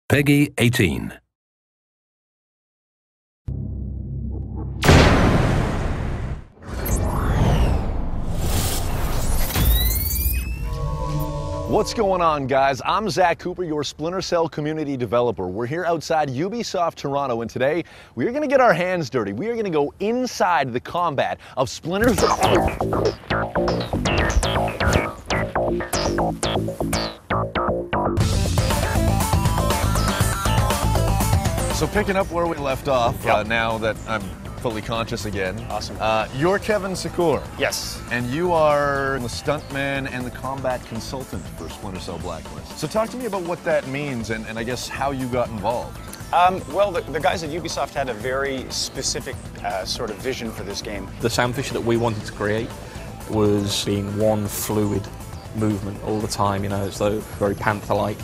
Peggy 18. What's going on, guys? I'm Zach Cooper, your Splinter Cell community developer. We're here outside Ubisoft Toronto, and today we're going to get our hands dirty. We are going to go inside the combat of Splinter Cell. So picking up where we left off, now that I'm fully conscious again. Awesome. You're Kevin Secor. Yes. And you are the stuntman and the combat consultant for Splinter Cell Blacklist. So talk to me about what that means and I guess how you got involved. Well, the guys at Ubisoft had a very specific sort of vision for this game. The sound feature that we wanted to create was being one fluid movement all the time, you know, as though very Panther-like.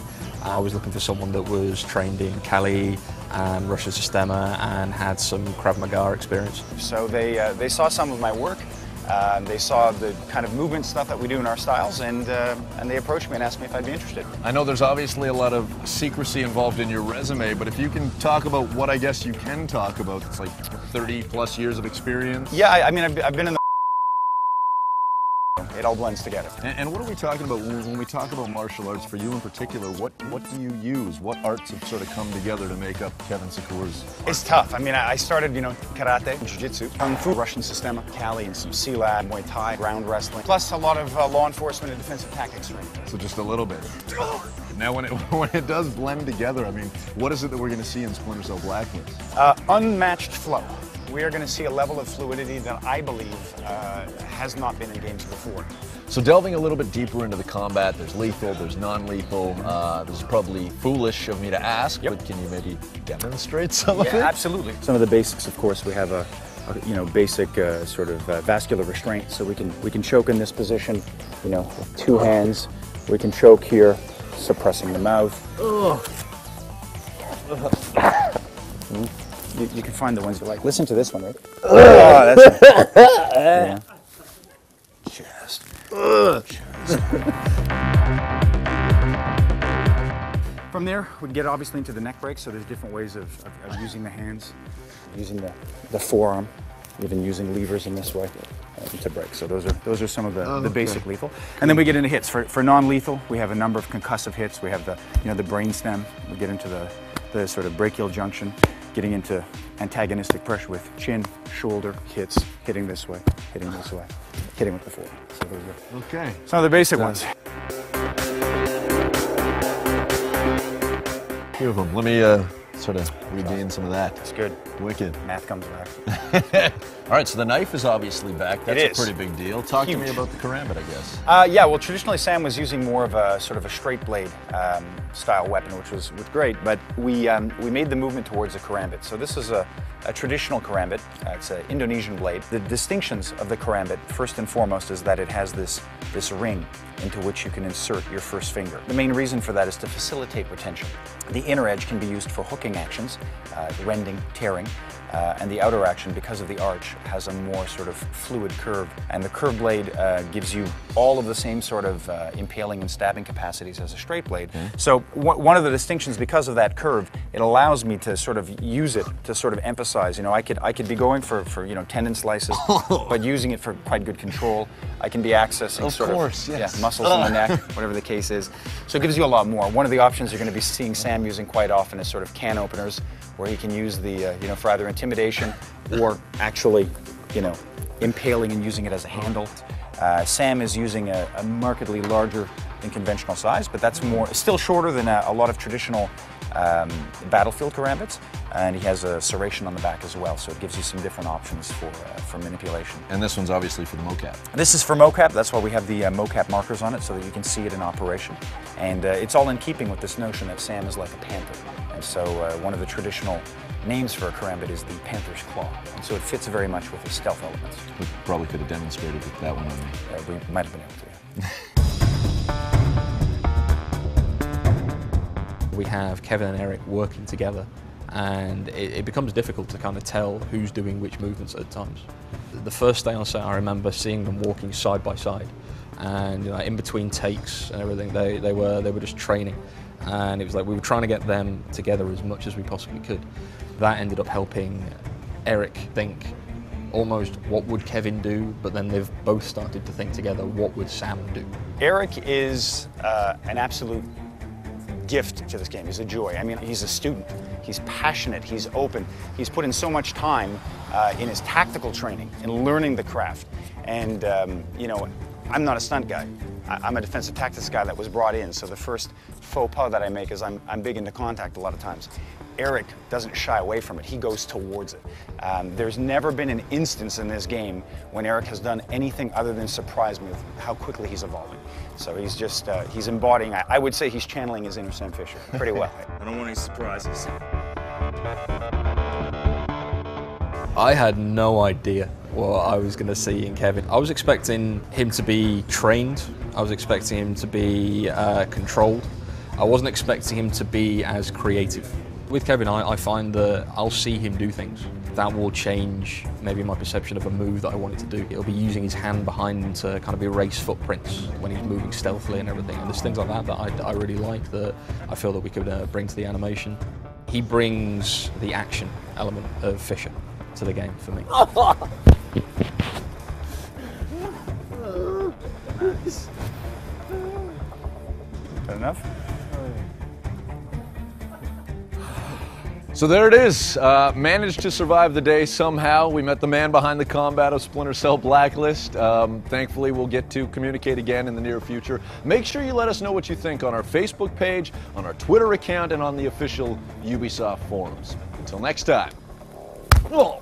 I was looking for someone that was trained in Kali and Russian Sistema and had some Krav Maga experience. So they saw some of my work, they saw the kind of movement stuff that we do in our styles, and they approached me and asked me if I'd be interested. I know there's obviously a lot of secrecy involved in your resume, but if you can talk about what I guess you can talk about, it's like 30 plus years of experience. Yeah, I mean, I've been in the it all blends together. And what are we talking about when we talk about martial arts? For you in particular, what do you use? What arts have sort of come together to make up Kevin Secor's art? It's tough. I mean, I started, you know, karate, jiu-jitsu, kung fu, Russian Sistema, Kali, and some Silat, Muay Thai, ground wrestling, plus a lot of law enforcement and defensive tactics training. So just a little bit. Now, when it does blend together, I mean, what is it that we're going to see in Splinter Cell Blacklist? Unmatched flow. We are going to see a level of fluidity that I believe has not been in games before. So delving a little bit deeper into the combat, there's lethal, there's non-lethal. This is probably foolish of me to ask, but can you maybe demonstrate some of it? Yeah, absolutely. Some of the basics, of course, we have a basic sort of vascular restraint, so we can choke in this position, you know, with two hands. We can choke here, suppressing the mouth. You can find the ones you like. Listen to this one, right? Oh, that's it. Yeah. Chest. From there, we get obviously into the neck break, so there's different ways of using the hands, using the forearm, even using levers in this way to break. So those are some of the basic lethal. And then we get into hits. For non-lethal, we have a number of concussive hits. We have the brain stem. We get into the sort of brachial junction, getting into antagonistic pressure with chin, shoulder hits, hitting this way, hitting this way, hitting with the forearm. So those are some of the basic ones. Few of them. Let me sort of regain some of that. It's good. Wicked. Math comes back. All right, so the knife is obviously back. That's It a is. pretty big deal. Talk to me about the karambit, I guess. Yeah, well, traditionally Sam was using more of a sort of a straight blade style weapon, which was great, but we made the movement towards a karambit. So this is a traditional karambit. It's an Indonesian blade. The distinctions of the karambit, first and foremost, is that it has this ring into which you can insert your first finger. The main reason for that is to facilitate retention. The inner edge can be used for hooking actions, rending, tearing, and the outer action, because of the arch, has a more sort of fluid curve. And the curved blade gives you all of the same sort of impaling and stabbing capacities as a straight blade. So one of the distinctions, because of that curve, it allows me to sort of use it to sort of emphasize, you know, I could be going for you know, tendon slices, but using it for quite good control. I can be accessing muscles in the neck, whatever the case is. So it gives you a lot more. One of the options you're going to be seeing Sam using quite often is sort of can openers, where he can use the, you know, for either intimidation or actually, you know, impaling and using it as a handle. Sam is using a markedly larger than conventional size, but that's still shorter than a lot of traditional battlefield karambits, and he has a serration on the back as well, so it gives you some different options for manipulation. And this one's obviously for the mocap. This is for mocap. That's why we have the mocap markers on it, so that you can see it in operation. And it's all in keeping with this notion that Sam is like a panther. And so one of the traditional names for a karambit is the panther's claw. And so it fits very much with the stealth elements. We probably could have demonstrated that one on me. We might have been able to. We have Kevin and Eric working together, and it becomes difficult to kind of tell who's doing which movements at times. The first day on set, I remember seeing them walking side by side, and you know, in between takes and everything, they were just training. and it was like we were trying to get them together as much as we possibly could. That ended up helping Eric think almost what would Kevin do, but then they've both started to think together what would Sam do. Eric is an absolute gift to this game. He's a joy. I mean, he's a student. He's passionate. He's open. He's put in so much time in his tactical training, in learning the craft. And, you know, I'm not a stunt guy. I'm a defensive tactics guy that was brought in. So the first faux pas that I make is I'm big into contact a lot of times. Eric doesn't shy away from it. He goes towards it. There's never been an instance in this game when Eric has done anything other than surprise me with how quickly he's evolving. So he's just, he's embodying, I would say he's channeling his inner Sam Fisher pretty well. I don't want any surprises. I had no idea what I was going to see in Kevin. I was expecting him to be trained. I was expecting him to be controlled. I wasn't expecting him to be as creative. With Kevin, I find that I'll see him do things. That will change maybe my perception of a move that I wanted to do. He'll be using his hand behind him to kind of erase footprints when he's moving stealthily and everything. And there's things like that I really like that I feel that we could bring to the animation. He brings the action element of Fisher to the game for me. Nice. Good enough? So there it is. Managed to survive the day somehow. We met the man behind the combat of Splinter Cell Blacklist. Thankfully, we'll get to communicate again in the near future. Make sure you let us know what you think on our Facebook page, on our Twitter account, and on the official Ubisoft forums. Until next time. Whoa.